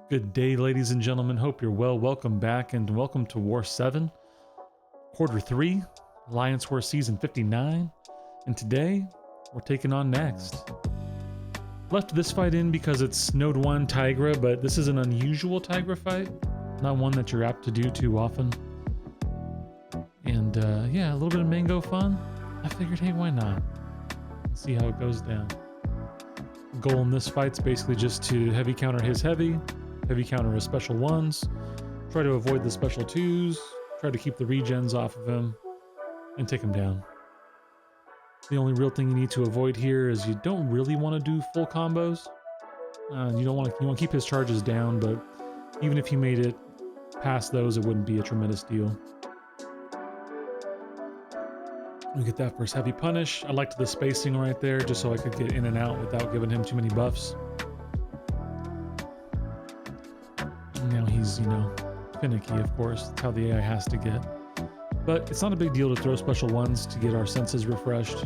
Good day, ladies and gentlemen. Hope you're well. Welcome back and welcome to War 7, Quarter 3, Alliance War Season 59. And today, we're taking on Next. Left this fight in because it's Node 1 Tigra, but this is an unusual Tigra fight. Not one that you're apt to do too often. And yeah, a little bit of mango fun. I figured, hey, why not? Let's see how it goes down. Goal in this fight's basically just to heavy counter his heavy counter his special ones, try to avoid the special twos, try to keep the regens off of him, and take him down. The only real thing you need to avoid here is you don't really want to do full combos. You want to keep his charges down, but even if you made it past those, it wouldn't be a tremendous deal. We get that first heavy punish. I liked the spacing right there, just so I could get in and out without giving him too many buffs. Now he's, finicky, of course. That's how the AI has to get. But it's not a big deal to throw special ones to get our senses refreshed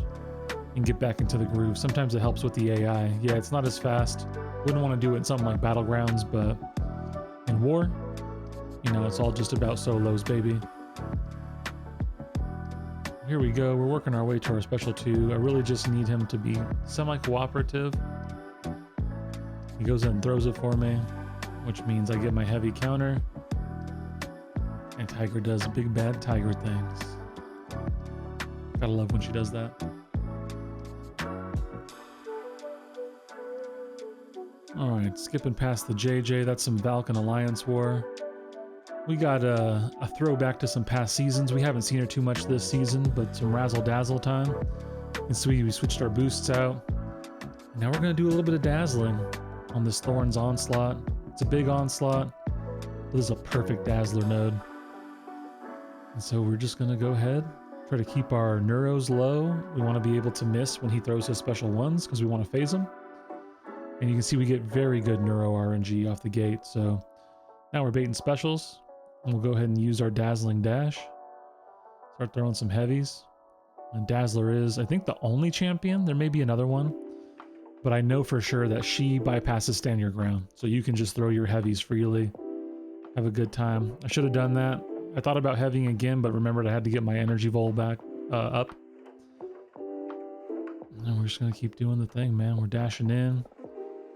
and get back into the groove. Sometimes it helps with the AI. Yeah, it's not as fast. Wouldn't want to do it in something like Battlegrounds, but in War, it's all just about solos, baby. Here we go. We're working our way to our special 2. I really just need him to be semi-cooperative. He goes in and throws it for me, which means I get my heavy counter, and Tigra does big bad Tiger things. Gotta love when she does that. Alright, skipping past the JJ, that's some Valk and Alliance War. We got a throwback to some past seasons. We haven't seen her too much this season, but some razzle dazzle time. And so we switched our boosts out. Now we're gonna do a little bit of dazzling on this Thorn's Onslaught. It's a big Onslaught. This is a perfect Dazzler node. And so we're just going to go ahead, try to keep our neuros low. We want to be able to miss when he throws his special ones because we want to phase him. And you can see we get very good neuro RNG off the gate. So now we're baiting specials. And we'll go ahead and use our Dazzling Dash. Start throwing some heavies. And Dazzler is, I think, the only champion. There may be another one. But I know for sure that she bypasses stand your ground. So you can just throw your heavies freely. Have a good time. I should have done that. I thought about heavying again, but remembered I had to get my energy vol back up. And we're just going to keep doing the thing, man. We're dashing in,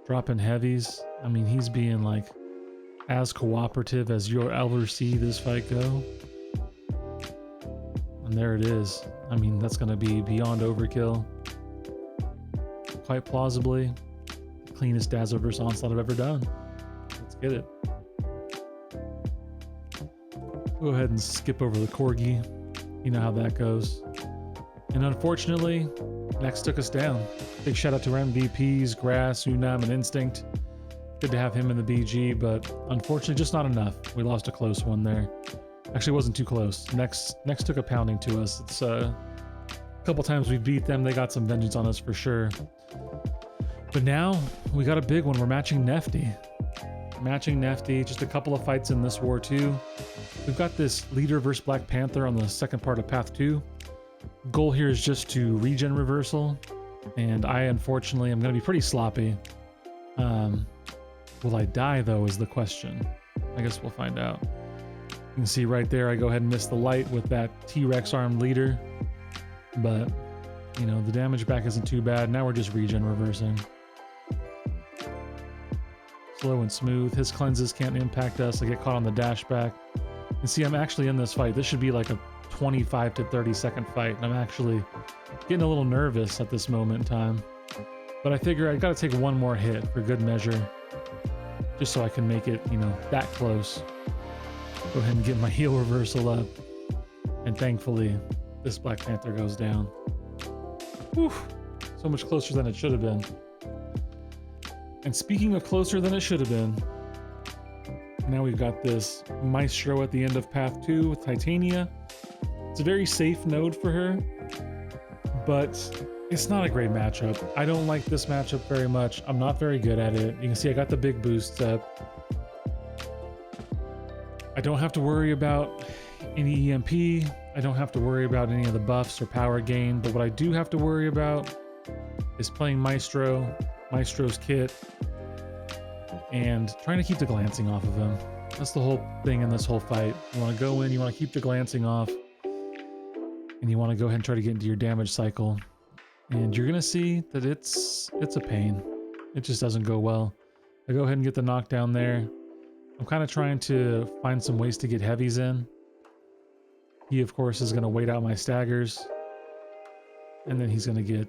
dropping heavies. I mean, he's being like as cooperative as you'll ever see this fight go. And there it is. I mean, that's going to be beyond overkill. Quite plausibly, the cleanest Dazzler vs. Onslaught I've ever done. Let's get it. Go ahead and skip over the Corgi. You know how that goes. And unfortunately, Next took us down. Big shout out to our MVPs, Grass, Unam, and Instinct. Good to have him in the BG, but unfortunately just not enough. We lost a close one there. Actually, it wasn't too close. Next took a pounding to us. It's a couple times we beat them. They got some vengeance on us for sure. But now we got a big one. We're matching Nefty. Just a couple of fights in this war too. We've got this Leader versus Black Panther on the second part of Path 2. Goal here is just to regen reversal. And I unfortunately am going to be pretty sloppy. Will I die though is the question. I guess we'll find out. You can see right there I go ahead and miss the light with that T-Rex armed Leader. But, the damage back isn't too bad. Now we're just regen reversing. Slow and smooth. His cleanses can't impact us. I get caught on the dash back. And see, I'm actually in this fight. This should be like a 25 to 30 second fight. And I'm actually getting a little nervous at this moment in time. But I figure I gotta take one more hit for good measure. Just so I can make it, that close. Go ahead and get my heal reversal up. And thankfully, this Black Panther goes down. Whew. So much closer than it should have been. And speaking of closer than it should have been, now we've got this Maestro at the end of Path 2 with Titania. It's a very safe node for her, but it's not a great matchup. I don't like this matchup very much. I'm not very good at it. You can see I got the big boost up. I don't have to worry about any EMP. I don't have to worry about any of the buffs or power gain, but what I do have to worry about is playing Maestro's kit and trying to keep the glancing off of him. That's the whole thing in this whole fight. You want to go in, you want to keep the glancing off, and you want to go ahead and try to get into your damage cycle. And you're going to see that it's a pain. It just doesn't go well. I go ahead and get the knockdown there. I'm kind of trying to find some ways to get heavies in. He, of course, is going to wait out my staggers. And then he's going to get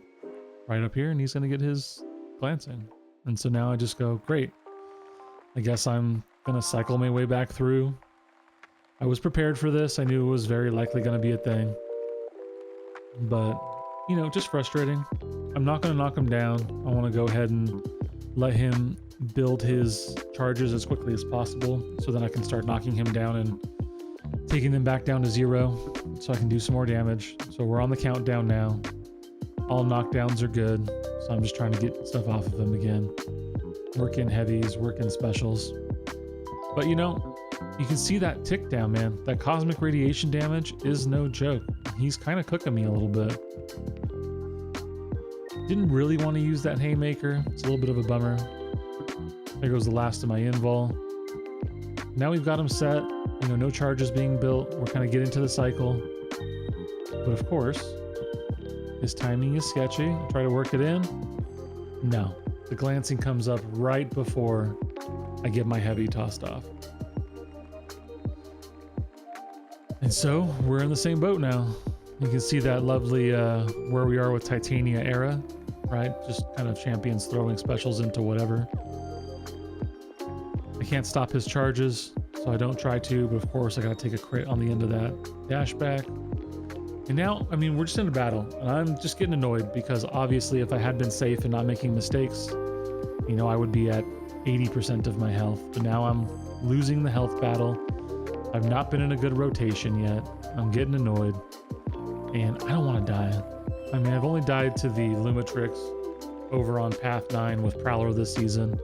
right up here and he's going to get his glancing. And so now I just go, great. I guess I'm going to cycle my way back through. I was prepared for this. I knew it was very likely going to be a thing. But, you know, just frustrating. I'm not going to knock him down. I want to go ahead and let him build his charges as quickly as possible so that I can start knocking him down and taking them back down to 0 so I can do some more damage. So we're on the countdown now. All knockdowns are good. So I'm just trying to get stuff off of him again. Work in heavies, work in specials. But you know, you can see that tick down, man. That cosmic radiation damage is no joke. He's kind of cooking me a little bit. Didn't really want to use that haymaker. It's a little bit of a bummer. There goes the last of my invul. Now we've got him set. You know, no charges being built. We're kind of getting into the cycle. But of course, his timing is sketchy. I try to work it in. No. The glancing comes up right before I get my heavy tossed off. And so we're in the same boat now. You can see that lovely where we are with Titania era, right? Just kind of champions throwing specials into whatever. I can't stop his charges, so I don't try to, but of course I gotta take a crit on the end of that dash back. And now, I mean, we're just in a battle, and I'm just getting annoyed because obviously if I had been safe and not making mistakes, you know, I would be at 80% of my health. But now I'm losing the health battle. I've not been in a good rotation yet. I'm getting annoyed, and I don't want to die. I mean, I've only died to the Lumitrix over on Path 9 with Prowler this season.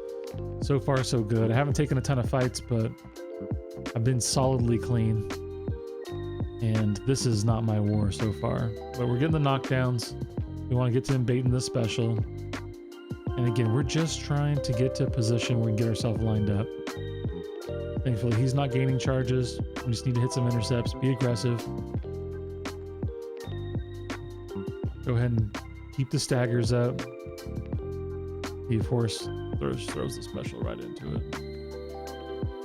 So far, so good. I haven't taken a ton of fights, but I've been solidly clean. And this is not my war so far. But we're getting the knockdowns. We want to get to him baiting this special. And again, we're just trying to get to a position where we can get ourselves lined up. Thankfully, he's not gaining charges. We just need to hit some intercepts, be aggressive. Go ahead and keep the staggers up. He, of course, throws the special right into it.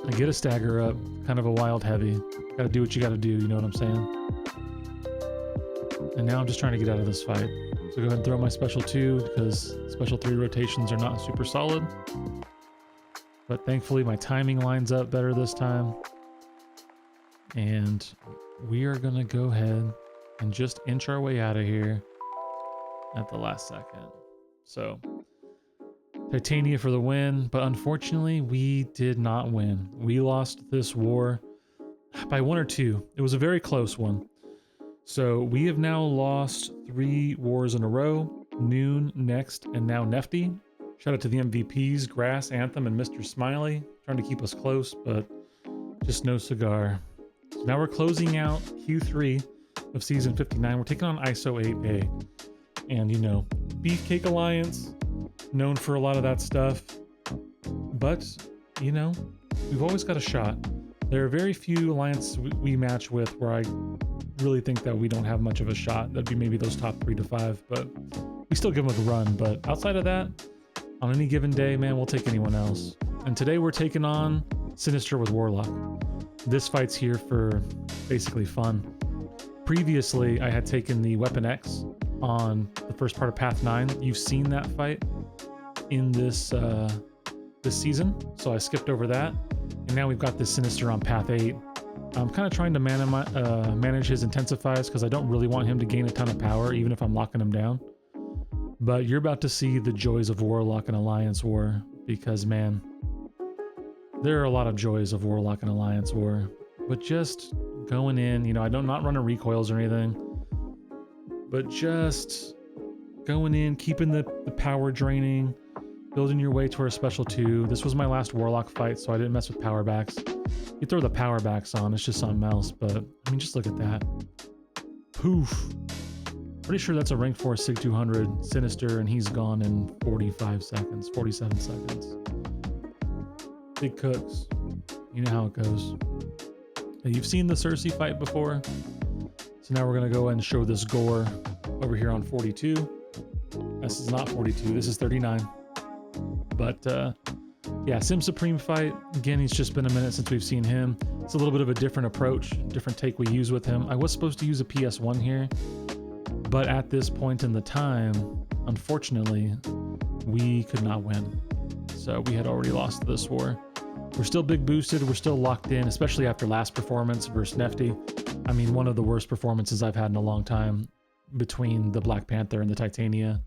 I get a stagger up, kind of a wild heavy. Gotta do what you gotta do, you know what I'm saying? And now I'm just trying to get out of this fight. So go ahead and throw my special 2 because special 3 rotations are not super solid. But thankfully my timing lines up better this time. And we are gonna go ahead and just inch our way out of here at the last second. So Titania for the win, but unfortunately we did not win. We lost this war by 1 or 2. It was a very close one. So we have now lost 3 wars in a row. Noon, Next, and now Nefty. Shout out to the MVPs, Grass, Anthem, and Mr. Smiley. Trying to keep us close, but just no cigar. So now we're closing out Q3 of Season 59. We're taking on ISO 8A. And, you know, Beefcake Alliance, known for a lot of that stuff. But, you know, we've always got a shot. There are very few alliances we match with where I really think that we don't have much of a shot. That'd be maybe those top 3 to 5, but we still give them a run. But outside of that, on any given day, man, we'll take anyone else. And today we're taking on Sinister with Warlock. This fight's here for basically fun. Previously, I had taken the Weapon X on the first part of Path 9. You've seen that fight in this season, so I skipped over that. And now we've got this Sinister on Path 8. I'm kind of trying to manage his intensifies because I don't really want him to gain a ton of power, even if I'm locking him down. But you're about to see the joys of Warlock and Alliance War, because, man, there are a lot of joys of Warlock and Alliance War. But just going in, you know, I don't not running recoils or anything, but just going in, keeping the power draining, building your way to our special 2. This was my last Warlock fight, so I didn't mess with power backs. You throw the power backs on, it's just something else, but I mean, just look at that. Poof. Pretty sure that's a rank 4 Sig 200 Sinister, and he's gone in 45 seconds, 47 seconds. Big cooks. You know how it goes. Now, you've seen the Cersei fight before. So now we're going to go ahead and show this Gorr over here on 42. This is not 42. This is 39. But yeah, Sim Supreme fight. Again, he's just been a minute since we've seen him. It's a little bit of a different approach, different take we use with him. I was supposed to use a PS1 here, but at this point in the time, unfortunately, we could not win. So we had already lost this war. We're still big boosted. We're still locked in, especially after last performance versus Nefty. I mean, one of the worst performances I've had in a long time between the Black Panther and the Titania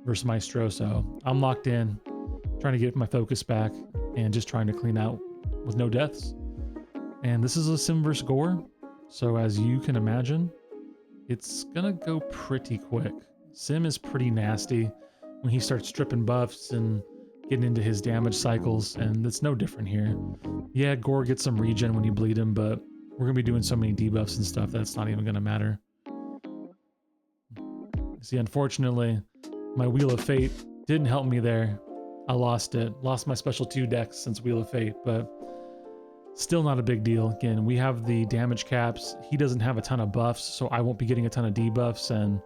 versus Maestro. So I'm locked in, trying to get my focus back and just trying to clean out with no deaths. And this is a Sim versus Gorr. So as you can imagine, it's gonna go pretty quick. Sim is pretty nasty when he starts stripping buffs and getting into his damage cycles, and it's no different here. Yeah, Gorr gets some regen when you bleed him, but we're gonna be doing so many debuffs and stuff that's not even gonna matter. See, unfortunately, my Wheel of Fate didn't help me there. I lost it. Lost my special 2 decks since Wheel of Fate, but still not a big deal. Again, we have the damage caps. He doesn't have a ton of buffs, so I won't be getting a ton of debuffs, and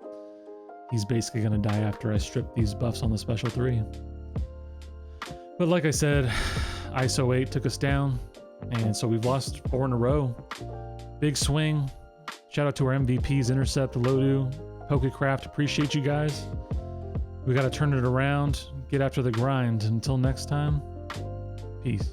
he's basically gonna die after I strip these buffs on the special 3. But like I said, ISO 8 took us down, and so we've lost 4 in a row. Big swing. Shout out to our MVPs, Intercept, Lodu, Pokecraft. Appreciate you guys. We got to turn it around, get after the grind. Until next time, peace.